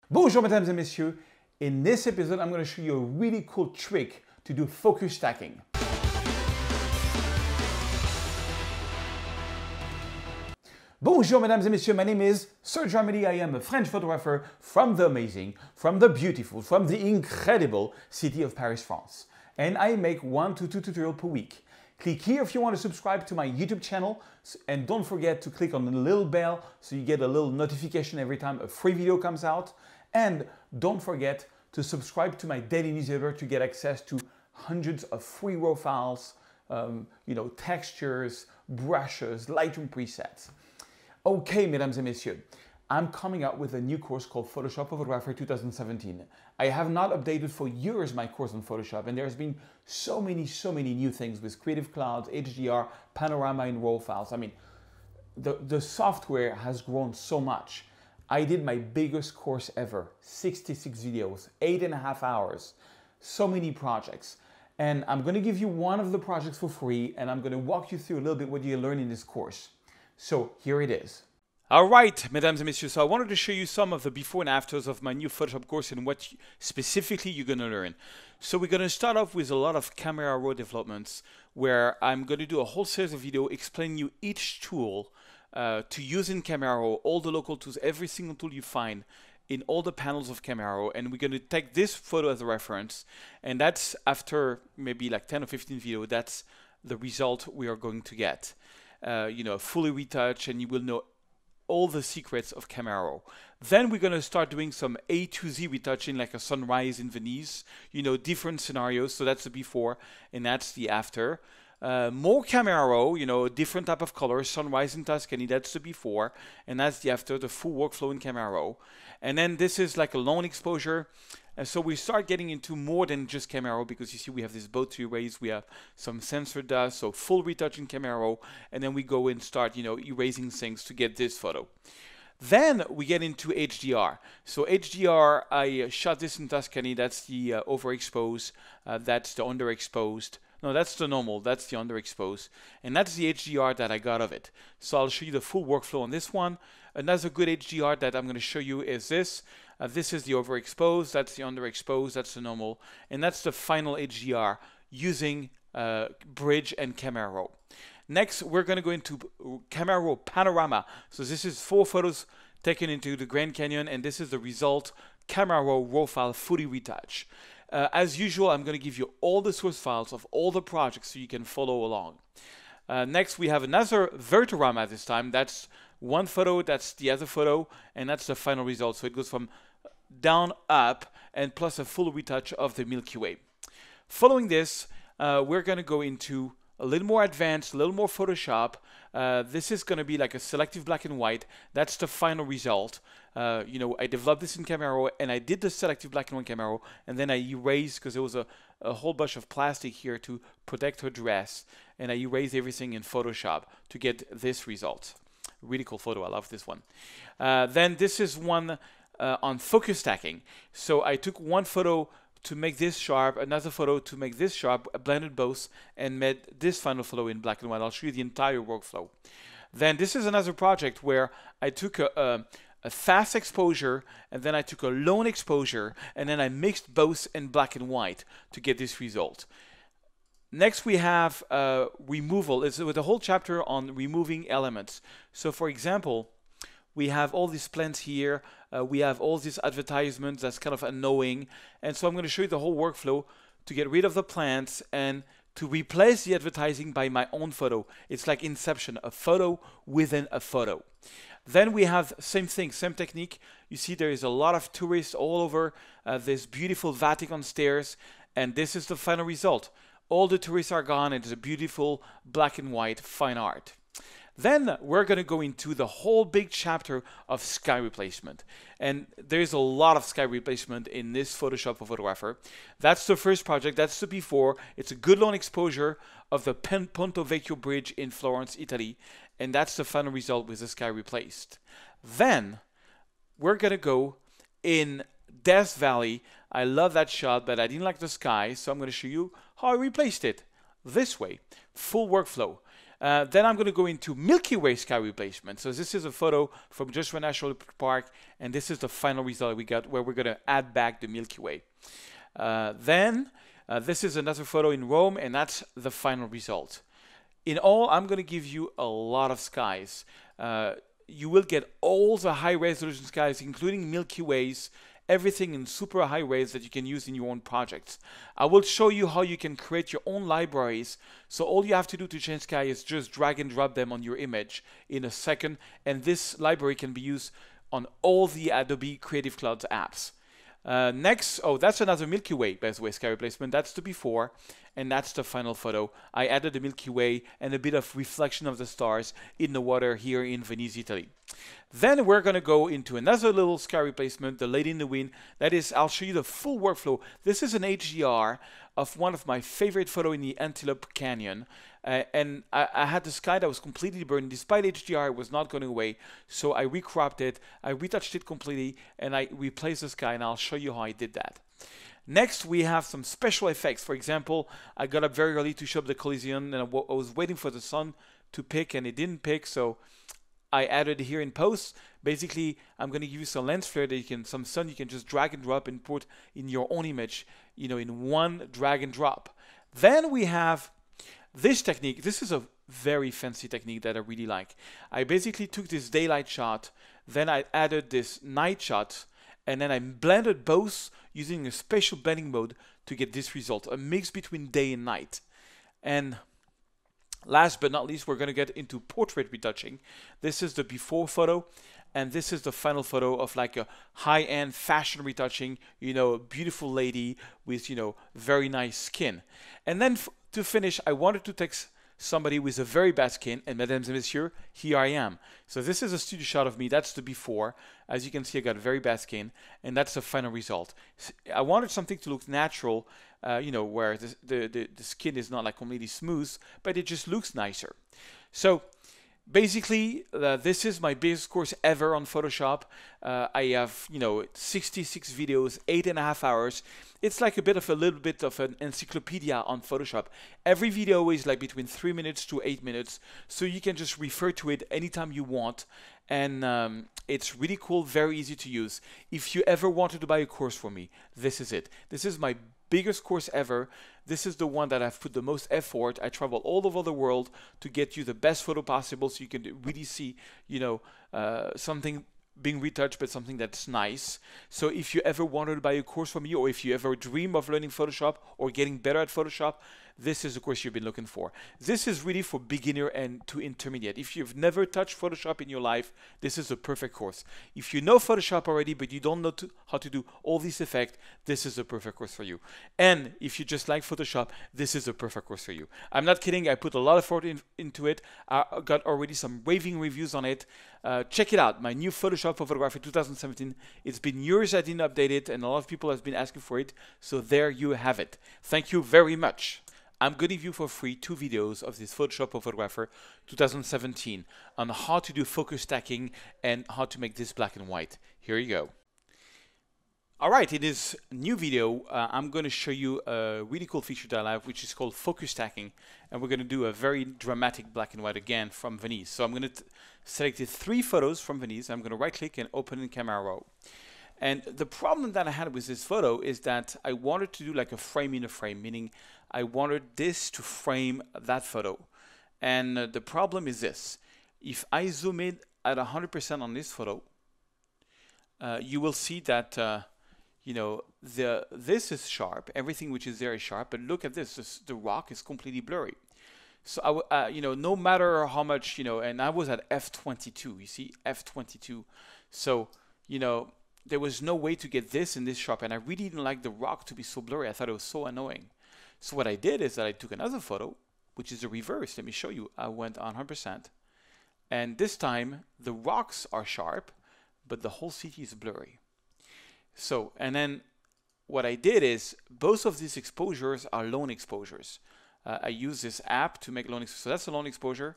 Bonjour mesdames et messieurs. In this episode, I'm going to show you a really cool trick to do focus stacking. Bonjour mesdames et messieurs, my name is Serge Armedy. I am a French photographer from the amazing, from the beautiful, from the incredible city of Paris, France. And I make 1 to 2 tutorials per week. Click here if you want to subscribe to my YouTube channel, and don't forget to click on the little bell so you get a little notification every time a free video comes out. And don't forget to subscribe to my daily newsletter to get access to hundreds of free raw files, textures, brushes, Lightroom presets. Okay, mesdames et messieurs, I'm coming out with a new course called Photoshop Photographer 2017. I have not updated for years my course on Photoshop, and there's been so many new things with Creative Cloud, HDR, Panorama, and RAW files. I mean, the software has grown so much. I did my biggest course ever, 66 videos, 8.5 hours, so many projects. And I'm going to give you one of the projects for free, and I'm going to walk you through a little bit what you learn in this course. So here it is. All right, mesdames et messieurs, so I wanted to show you some of the before and afters of my new Photoshop course and what specifically you're going to learn. So we're going to start off with a lot of Camera Raw developments, where I'm going to do a whole series of videos explaining you each tool to use in Camera Raw, all the local tools, every single tool you find in all the panels of Camera Raw, and we're going to take this photo as a reference, and that's after maybe like 10 or 15 videos, that's the result we are going to get. Fully retouched, and you will know all the secrets of Camera Raw. Then we're going to start doing some A to Z retouching, like a sunrise in Venice, different scenarios. So that's the before, and that's the after. More Camera Raw, different type of colors, sunrise in Tuscany, that's the before, and that's the after, the full workflow in Camera Raw. And then this is like a long exposure. And so we start getting into more than just Camera Raw, because you see we have this boat to erase, we have some sensor dust, so full retouch in Camera Raw, and then we go and start, erasing things to get this photo. Then we get into HDR. So HDR, I shot this in Tuscany, that's the overexposed, that's the underexposed. No, that's the normal, that's the underexposed. And that's the HDR that I got of it. So I'll show you the full workflow on this one. Another good HDR that I'm going to show you is this. This is the overexposed, that's the underexposed, that's the normal. And that's the final HDR using Bridge and Camera Raw. Next, we're going to go into Camera Raw Panorama. So this is 4 photos taken into the Grand Canyon, and this is the result Camera Raw raw file fully retouched. As usual, I'm going to give you all the source files of all the projects so you can follow along. Next, we have another Vertorama this time. That's one photo, that's the other photo, and that's the final result. So it goes from down, up, and plus a full retouch of the Milky Way. Following this, we're going to go into a little more advanced, a little more Photoshop. This is going to be like a selective black and white. That's the final result. I developed this in Camera Raw, and I did the selective black and white Camera Raw, and then I erased, because there was a whole bunch of plastic here to protect her dress, and I erased everything in Photoshop to get this result. Really cool photo, I love this one. Then this is one on focus stacking. So I took one photo to make this sharp, another photo to make this sharp, blended both, and made this final photo in black and white. I'll show you the entire workflow. Then this is another project where I took a fast exposure, and then I took a long exposure, and then I mixed both in black and white to get this result. Next, we have removal. It's with a whole chapter on removing elements. So for example, we have all these plants here. We have all these advertisements that's kind of annoying. And so I'm going to show you the whole workflow to get rid of the plants and to replace the advertising by my own photo. It's like Inception, a photo within a photo. Then we have same thing, same technique. You see there is a lot of tourists all over this beautiful Vatican stairs, and this is the final result. All the tourists are gone, and it's a beautiful black and white fine art. Then we're going to go into the whole big chapter of sky replacement. And there's a lot of sky replacement in this Photoshop for Photographer. That's the first project, that's the before. It's a good long exposure of the Ponte Vecchio Bridge in Florence, Italy. And that's the final result with the sky replaced. Then we're going to go in Death Valley. I love that shot, but I didn't like the sky, so I'm going to show you how I replaced it. This way, full workflow. Then I'm going to go into Milky Way sky replacement. So this is a photo from Joshua National Park, and this is the final result we got, where we're going to add back the Milky Way. Then this is another photo in Rome, and that's the final result. In all, I'm going to give you a lot of skies. You will get all the high resolution skies, including Milky Ways, everything in super high res that you can use in your own projects. I will show you how you can create your own libraries. So all you have to do to change sky is just drag and drop them on your image in a second. And this library can be used on all the Adobe Creative Cloud apps. Next, oh, that's another Milky Way, by the way, sky replacement. That's the before, and that's the final photo. I added the Milky Way and a bit of reflection of the stars in the water here in Venice, Italy. Then we're going to go into another little sky replacement, the Lady in the Wind. That is, I'll show you the full workflow. This is an HDR of one of my favorite photos in the Antelope Canyon. And I had the sky that was completely burned. Despite HDR, it was not going away. So I recropped it, I retouched it completely, and I replaced the sky, and I'll show you how I did that. Next, we have some special effects. For example, I got up very early to show up the collision, and I was waiting for the sun to pick, and it didn't pick, so I added here in post. Basically, I'm going to give you some lens flare that you can, some sun you can just drag and drop and put in your own image, you know, in one drag and drop. Then we have this technique. This is a very fancy technique that I really like. I basically took this daylight shot, then I added this night shot, and then I blended both using a spatial blending mode to get this result, a mix between day and night. And last but not least, we're going to get into portrait retouching. This is the before photo, and this is the final photo of like a high-end fashion retouching, you know, a beautiful lady with, you know, very nice skin. And then to finish, I wanted to take somebody with a very bad skin, and mesdames et messieurs, here I am. So this is a studio shot of me. That's the before. As you can see, I got very bad skin, and that's the final result. I wanted something to look natural, you know, where the skin is not like completely smooth, but it just looks nicer. So basically, this is my biggest course ever on Photoshop. I have, you know, 66 videos, 8.5 hours. It's like a little bit of an encyclopedia on Photoshop. Every video is like between 3 minutes to 8 minutes, so you can just refer to it anytime you want. And it's really cool, very easy to use. If you ever wanted to buy a course from me, this is it. This is my biggest course ever. This is the one that I've put the most effort. I travel all over the world to get you the best photo possible, so you can really see, you know, something being retouched, but something that's nice. So if you ever wanted to buy a course from me, or if you ever dream of learning Photoshop or getting better at Photoshop, this is the course you've been looking for. This is really for beginner and to intermediate. If you've never touched Photoshop in your life, this is a perfect course. If you know Photoshop already, but you don't know how to do all these effects, this is a perfect course for you. And if you just like Photoshop, this is a perfect course for you. I'm not kidding. I put a lot of effort into it. I got already some raving reviews on it. Check it out. My new Photoshop for Photography 2017. It's been years I didn't update it, and a lot of people have been asking for it. So there you have it. Thank you very much. I'm going to give you for free 2 videos of this Photoshop for Photographer 2017 on how to do focus stacking and how to make this black and white. Here you go. All right, in this new video, I'm going to show you a really cool feature that I have, which is called focus stacking. And we're going to do a very dramatic black and white again from Venice. So I'm going to select 3 photos from Venice. I'm going to right click and open in Camera Raw. And the problem that I had with this photo is that I wanted to do like a frame in a frame, meaning I wanted this to frame that photo. And the problem is this. If I zoom in at 100% on this photo, you will see that you know, this is sharp, everything which is there is sharp, but look at this, the rock is completely blurry. So, you know, no matter how much, you know, and I was at f22, you see, f22. So, you know, there was no way to get this in this sharp, and I really didn't like the rock to be so blurry. I thought it was so annoying. So what I did is that I took another photo, which is the reverse. Let me show you. I went 100%, and this time the rocks are sharp, but the whole city is blurry. So, and then what I did is both of these exposures are lone exposures. I use this app to make lone exposure. So that's a lone exposure.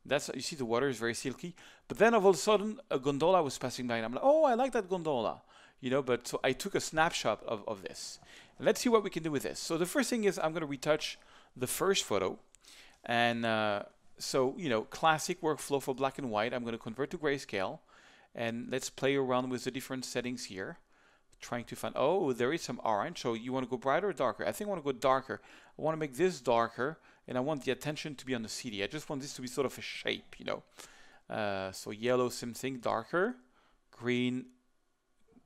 That's, you see the water is very silky. But then all of a sudden a gondola was passing by and I'm like, oh, I like that gondola. You know, but so I took a snapshot of this. And let's see what we can do with this. So the first thing is I'm going to retouch the first photo. And So, you know, classic workflow for black and white. I'm going to convert to grayscale, and let's play around with the different settings here. Trying to find, oh, there is some orange. So you want to go brighter or darker? I think I want to go darker. I want to make this darker, and I want the attention to be on the CD. I just want this to be sort of a shape, you know. So yellow, same thing, darker. Green,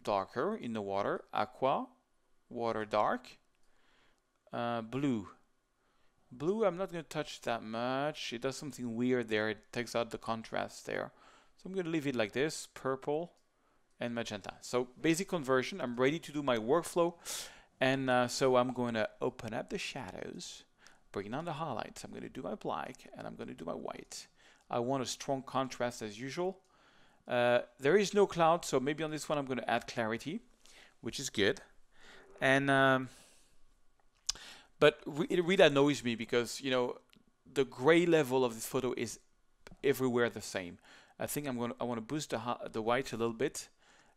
darker in the water. Aqua, water dark. Blue. Blue, I'm not going to touch that much. It does something weird there. It takes out the contrast there. So I'm going to leave it like this. Purple and magenta. So basic conversion. I'm ready to do my workflow. And so I'm going to open up the shadows, bring down the highlights. I'm going to do my black, and I'm going to do my white. I want a strong contrast as usual. There is no cloud, so maybe on this one I'm going to add clarity, which is good. And but it really annoys me because, you know, the gray level of this photo is everywhere the same. I think I want to boost the white a little bit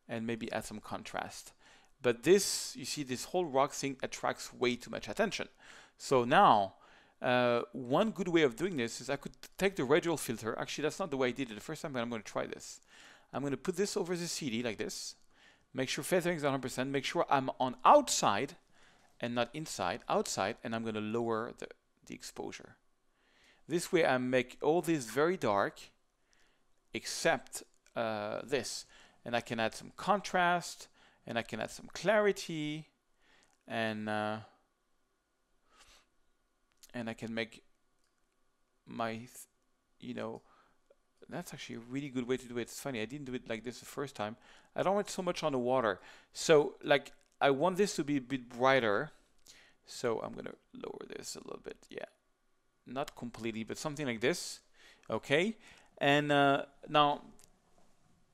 and maybe add some contrast. But this, you see, this whole rock thing attracts way too much attention. So now, one good way of doing this is I could take the radial filter. Actually, that's not the way I did it the first time, but I'm going to try this. I'm going to put this over the CD like this. Make sure feathering is 100%. Make sure I'm on outside and not inside, outside, and I'm going to lower the exposure. This way I make all this very dark, except this. And I can add some contrast, and I can add some clarity, and I can make my, you know, that's actually a really good way to do it. It's funny, I didn't do it like this the first time. I don't want so much on the water. So, like, I want this to be a bit brighter, so I'm going to lower this a little bit. Yeah, not completely, but something like this. Okay, and now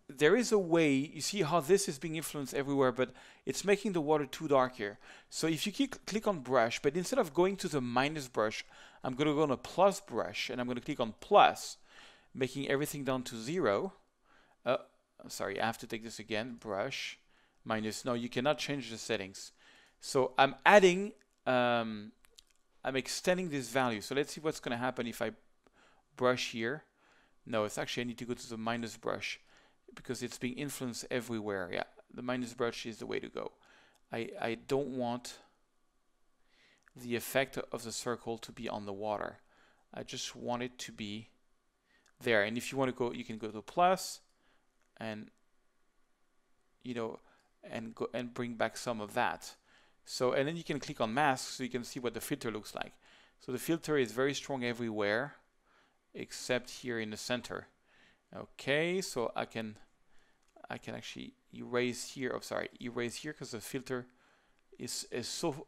there is a way, you see how this is being influenced everywhere, but it's making the water too dark here. So if you click on brush, but instead of going to the minus brush, I'm going to go on a plus brush, and I'm going to click on plus, making everything down to 0. Sorry, I have to take this again, brush. Minus, no, you cannot change the settings. So I'm adding, I'm extending this value. So let's see what's going to happen if I brush here. No, it's actually, I need to go to the minus brush because it's being influenced everywhere. Yeah, the minus brush is the way to go. I don't want the effect of the circle to be on the water. I just want it to be there. And if you want to go, you can go to plus and, you know, and go and bring back some of that. So, and then you can click on mask so you can see what the filter looks like. So the filter is very strong everywhere except here in the center. Okay, so I can actually erase here. Oh, sorry, erase here because the filter is so,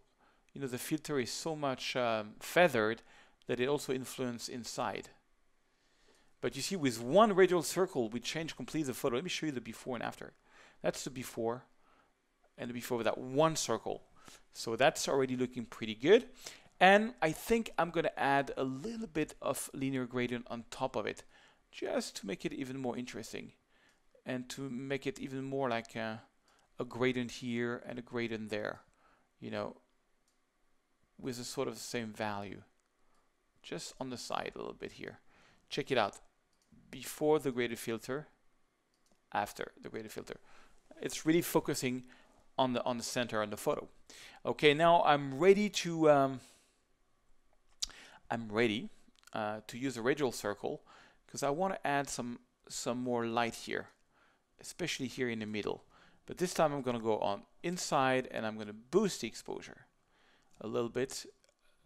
you know, the filter is so much feathered that it also influences inside. But you see, with one radial circle, we change completely the photo. Let me show you the before and after. That's the before, and the before with that one circle. So that's already looking pretty good. And I think I'm going to add a little bit of linear gradient on top of it, just to make it even more interesting, and to make it even more like a gradient here and a gradient there, you know, with a sort of the same value, just on the side a little bit here. Check it out. Before the graded filter, after the graded filter. It's really focusing on the center on the photo. Okay, now I'm ready to use a radial circle because I want to add some more light here, especially here in the middle. But this time I'm going to go on inside, and I'm going to boost the exposure a little bit.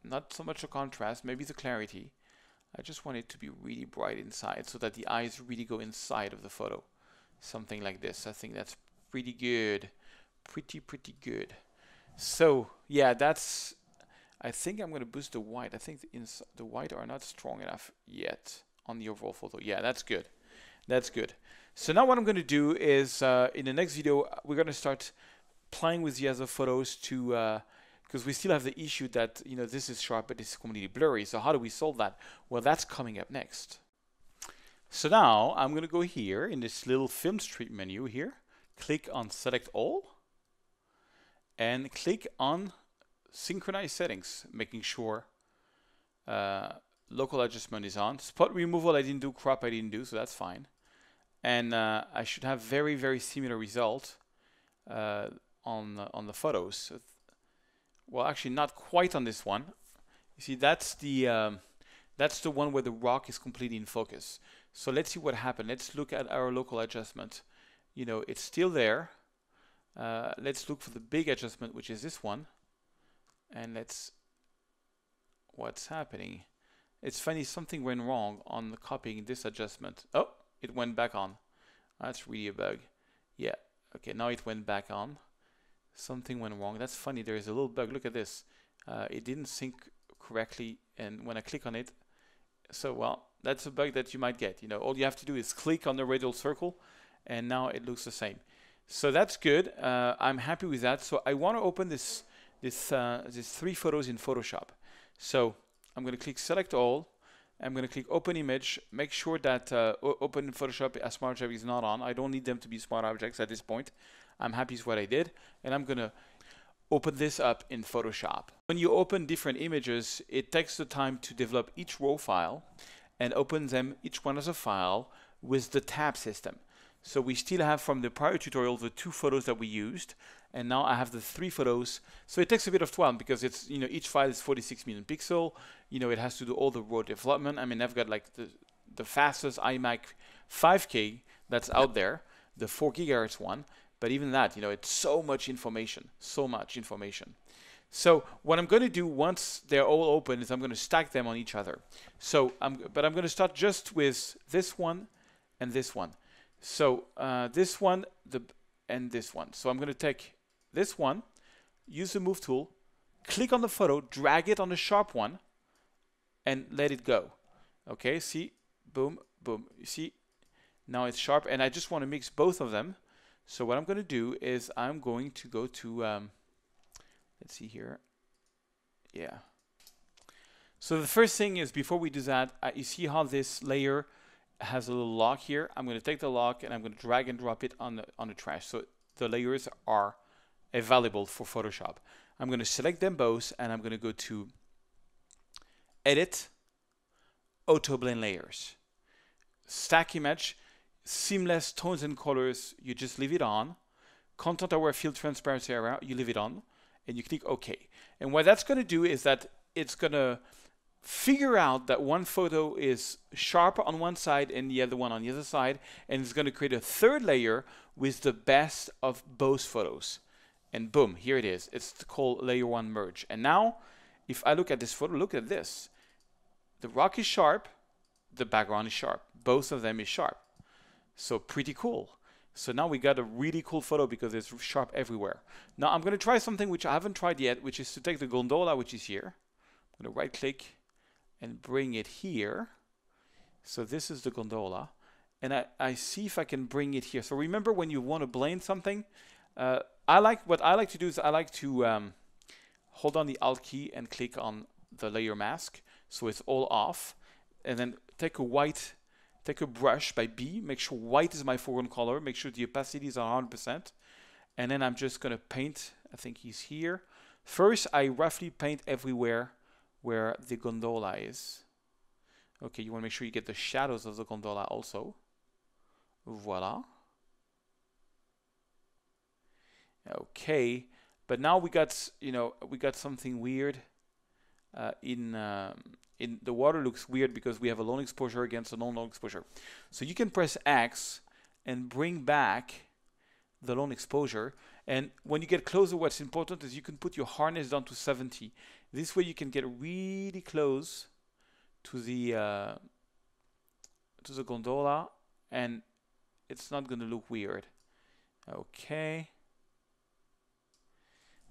Not so much the contrast, maybe the clarity. I just want it to be really bright inside so that the eyes really go inside of the photo. Something like this. I think that's pretty good. Pretty good. So yeah, that's, I think I'm going to boost the white. I think the white are not strong enough yet on the overall photo. Yeah, that's good. That's good. So now what I'm going to do is in the next video, we're going to start playing with the other photos to because we still have the issue that, you know, this is sharp but this is completely blurry. So how do we solve that? Well, that's coming up next. So now I'm going to go here in this little film strip menu here, click on select all, and click on synchronize settings, making sure local adjustment is on. Spot removal I didn't do, crop I didn't do, so that's fine. And I should have very, very similar result on the photos. So well, actually not quite on this one. You see, that's the one where the rock is completely in focus. So let's see what happened. Let's look at our local adjustment. You know, it's still there. Let's look for the big adjustment, which is this one. And what's happening? It's funny, something went wrong on the copying this adjustment. Oh, it went back on. That's really a bug. Yeah, okay, now it went back on. Something went wrong. That's funny, there is a little bug. Look at this. It didn't sync correctly, and when I click on it, so well, that's a bug that you might get. You know, all you have to do is click on the radial circle, and now it looks the same. So that's good. I'm happy with that. So I want to open these 3 photos in Photoshop. So I'm going to click Select All. I'm going to click Open Image. Make sure that Open in Photoshop as Smart Object is not on. I don't need them to be smart objects at this point. I'm happy with what I did, and I'm going to open this up in Photoshop. When you open different images, it takes the time to develop each raw file and open them each one as a file with the tab system. So we still have from the prior tutorial the 2 photos that we used, and now I have the 3 photos. So it takes a bit of time because it's, you know, each file is 46 million pixel. You know, it has to do all the raw development. I mean, I've got like the fastest iMac 5K that's out there, the 4 gigahertz one. But even that, you know, it's so much information, so much information. So what I'm going to do once they're all open is I'm going to stack them on each other. So I'm going to start just with this one and this one. So this one and this one. So I'm going to take this one, use the move tool, click on the photo, drag it on the sharp one, and let it go. Okay, see, boom, boom. You see, now it's sharp, and I just want to mix both of them. So what I'm going to do is I'm going to go to, let's see here. Yeah. So the first thing is, before we do that, you see how this layer has a little lock here. I'm going to take the lock and I'm going to drag and drop it on the trash. So the layers are available for Photoshop. I'm going to select them both, and I'm going to go to Edit, Auto Blend Layers, Stack Image, Seamless Tones and Colors, you just leave it on. Content Aware Field Transparency Area, you leave it on, and you click OK. And what that's going to do is that it's going to figure out that one photo is sharp on one side and the other one on the other side, and it's going to create a third layer with the best of both photos. And boom, here it is. It's called Layer 1 Merge. And now, if I look at this photo, look at this. The rock is sharp, the background is sharp. Both of them is sharp. So pretty cool. So now we got a really cool photo because it's sharp everywhere. Now I'm going to try something which I haven't tried yet, which is to take the gondola, which is here. I'm going to right click and bring it here. So this is the gondola. And I see if I can bring it here. So remember, when you want to blend something, what I like to do is I like to hold on the Alt key and click on the layer mask so it's all off, and then take a brush by B, make sure white is my foreground color, make sure the opacity is 100%, and then I'm just going to paint. I think he's here. First, I roughly paint everywhere where the gondola is. Okay, you want to make sure you get the shadows of the gondola also. Voila. Okay, but now we got, we got something weird in the water. Looks weird because we have a long exposure against a non-long exposure. So you can press X and bring back the long exposure. And when you get closer, what's important is you can put your hardness down to 70. This way you can get really close to the gondola, and it's not going to look weird. Okay.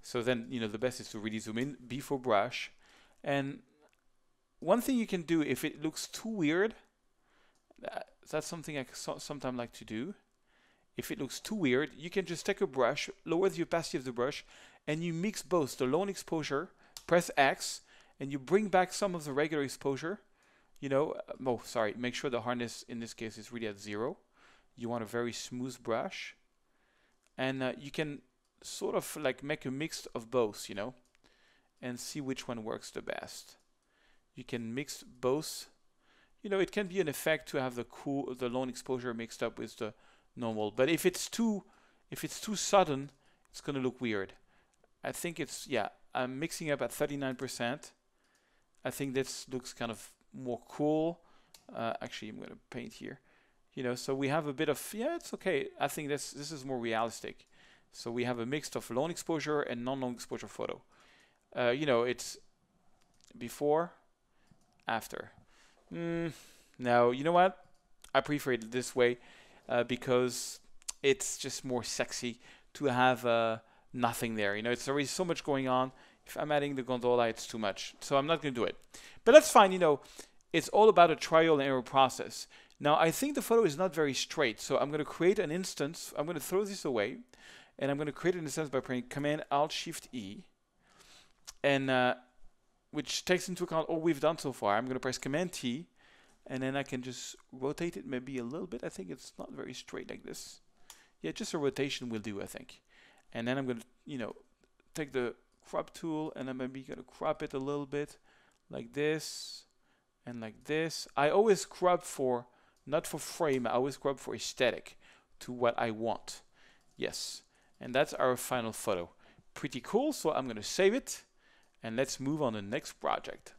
So then, the best is to really zoom in, B for brush. And one thing you can do, if it looks too weird, that's something I sometimes like to do. If it looks too weird, you can just take a brush, lower the opacity of the brush, and you mix both the long exposure, press X, and you bring back some of the regular exposure. Make sure the hardness in this case is really at 0. You want a very smooth brush. And you can sort of like make a mix of both, and see which one works the best. You can mix both. You know, it can be an effect to have the lone exposure mixed up with the normal. But if it's too sudden, it's gonna look weird. I think it's, yeah, I'm mixing up at 39%. I think this looks kind of more cool. Actually, I'm gonna paint here. You know, so we have a bit of, yeah, it's okay. I think this is more realistic. So we have a mix of lone exposure and non-lone exposure photo. You know, it's before, after. Now, you know what? I prefer it this way because it's just more sexy to have nothing there. You know, it's already so much going on. If I'm adding the gondola, it's too much. So I'm not going to do it. But that's fine. You know, it's all about a trial and error process. Now, I think the photo is not very straight. So I'm going to create an instance. I'm going to throw this away. And I'm going to create an instance by pressing Command-Alt-Shift-E. And which takes into account all we've done so far. I'm going to press Command-T. And then I can just rotate it maybe a little bit. I think it's not very straight like this. Yeah, just a rotation will do, I think. And then I'm going to, you know, take the crop tool and I'm maybe going to crop it a little bit like this and like this. I always crop for, not for frame, I always crop for aesthetic to what I want. Yes. And that's our final photo. Pretty cool. So I'm going to save it and let's move on to the next project.